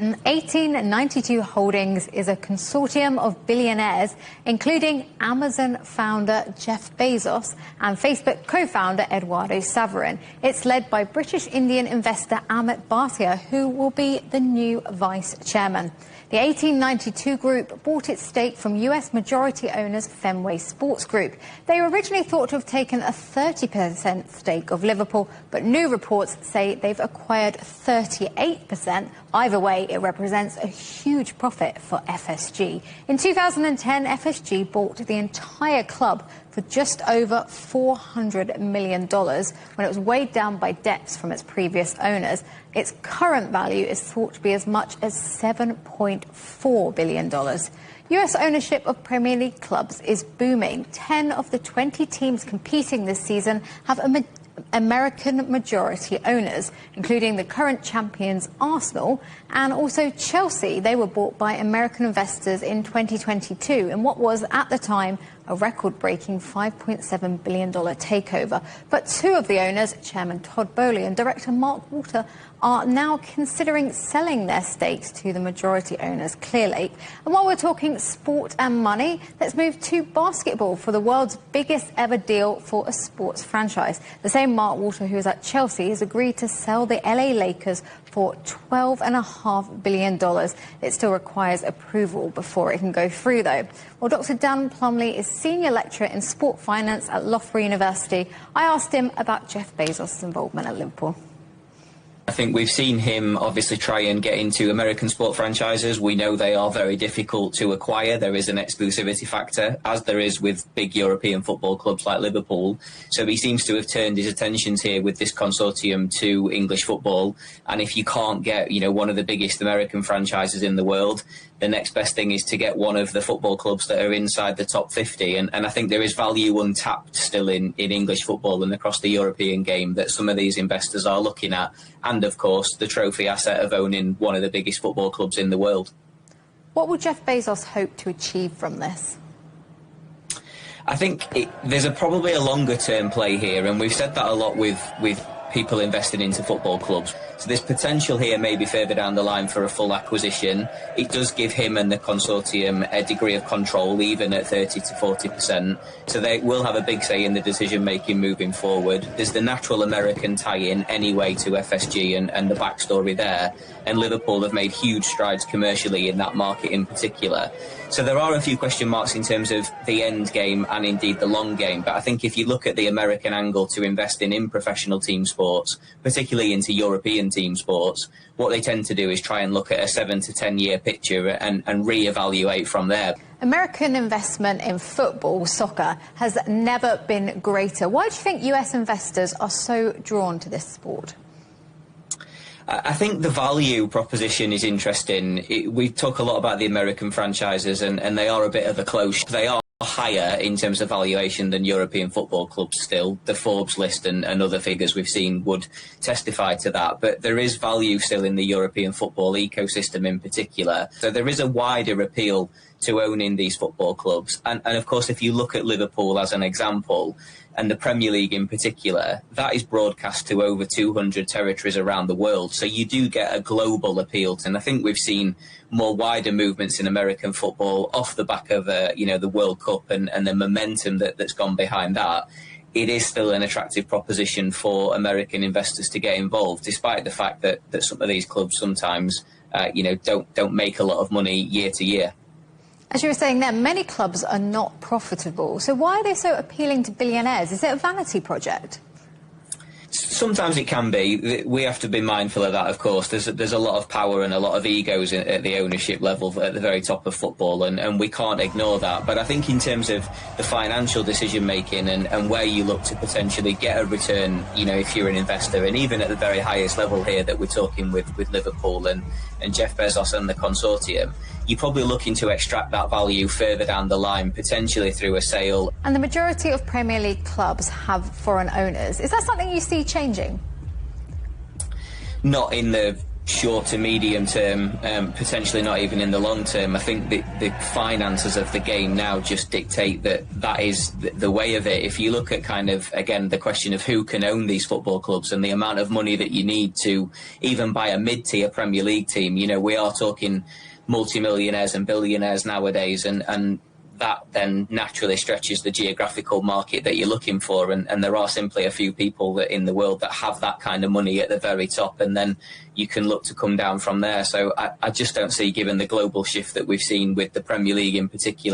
1892 Holdings is a consortium of billionaires, including Amazon founder Jeff Bezos and Facebook co-founder Eduardo Saverin. It's led by British Indian investor Amit Bhatia, who will be the new vice chairman. The 1892 group bought its stake from US majority owners Fenway Sports Group. They were originally thought to have taken a 30% stake of Liverpool, but new reports say they've acquired 38%. Either way, it represents a huge profit for FSG. In 2010, FSG bought the entire club for just over $400 million when it was weighed down by debts from its previous owners. Its current value is thought to be as much as $7.4 billion. US ownership of Premier League clubs is booming. 10 of the 20 teams competing this season have American majority owners, including the current champions Arsenal and also Chelsea. They were bought by American investors in 2022 in what was, at the time, a record-breaking $5.7 billion takeover. But two of the owners, Chairman Todd Boehly and Director Mark Walter, are now considering selling their stakes to the majority owners, Clearlake. And while we're talking sport and money, let's move to basketball for the world's biggest ever deal for a sports franchise. The same Mark Walter, who is at Chelsea, has agreed to sell the LA Lakers for $12.5 billion. It still requires approval before it can go through, though. Well, Dr. Dan Plumley is Senior Lecturer in Sport Finance at Loughborough University. I asked him about Jeff Bezos' involvement at Liverpool. I think we've seen him obviously try and get into American sport franchises. We know they are very difficult to acquire. There is an exclusivity factor, as there is with big European football clubs like Liverpool. So he seems to have turned his attentions here with this consortium to English football. And if you can't get, one of the biggest American franchises in the world, the next best thing is to get one of the football clubs that are inside the top 50. And I think there is value untapped still in English football and across the European game that some of these investors are looking at. And, of course, the trophy asset of owning one of the biggest football clubs in the world. What would Jeff Bezos hope to achieve from this? I think there's probably a longer-term play here, and we've said that a lot with people investing into football clubs. So there's potential here maybe further down the line for a full acquisition. It does give him and the consortium a degree of control, even at 30 to 40%. So they will have a big say in the decision-making moving forward. There's the natural American tie-in anyway to FSG and the backstory there. And Liverpool have made huge strides commercially in that market in particular. So there are a few question marks in terms of the end game and indeed the long game. But I think if you look at the American angle to investing in professional team sports, particularly into European team sports, what they tend to do is try and look at a 7 to 10 year picture and re-evaluate from there. American investment in football, soccer, has never been greater. Why do you think US investors are so drawn to this sport? I think the value proposition is interesting. We talk a lot about the American franchises and they are a bit of a close. They are higher in terms of valuation than European football clubs still. The Forbes list and other figures we've seen would testify to that. But there is value still in the European football ecosystem in particular. So there is a wider appeal to owning these football clubs. And of course, if you look at Liverpool as an example, and the Premier League in particular, that is broadcast to over 200 territories around the world. So you do get a global appeal. And I think we've seen more wider movements in American football off the back of, the World Cup and the momentum that's gone behind that. It is still an attractive proposition for American investors to get involved, despite the fact that some of these clubs sometimes, don't make a lot of money year to year. As you were saying there, many clubs are not profitable. So why are they so appealing to billionaires? Is it a vanity project? Sometimes it can be. We have to be mindful of that, of course. There's a lot of power and a lot of egos at the ownership level at the very top of football, and we can't ignore that. But I think in terms of the financial decision-making and where you look to potentially get a return, if you're an investor, and even at the very highest level here that we're talking with Liverpool and Jeff Bezos and the consortium, you're probably looking to extract that value further down the line, potentially through a sale. And the majority of Premier League clubs have foreign owners. Is that something you see changing? Not in the short to medium term, potentially not even in the long term. I think the finances of the game now just dictate that is the way of it. If you look at kind of, again, the question of who can own these football clubs and the amount of money that you need to even buy a mid-tier Premier League team, you know, we are talking multi-millionaires and billionaires nowadays, and that then naturally stretches the geographical market that you're looking for, and there are simply a few people that in the world that have that kind of money at the very top, and then you can look to come down from there. So I just don't see, given the global shift that we've seen with the Premier League in particular,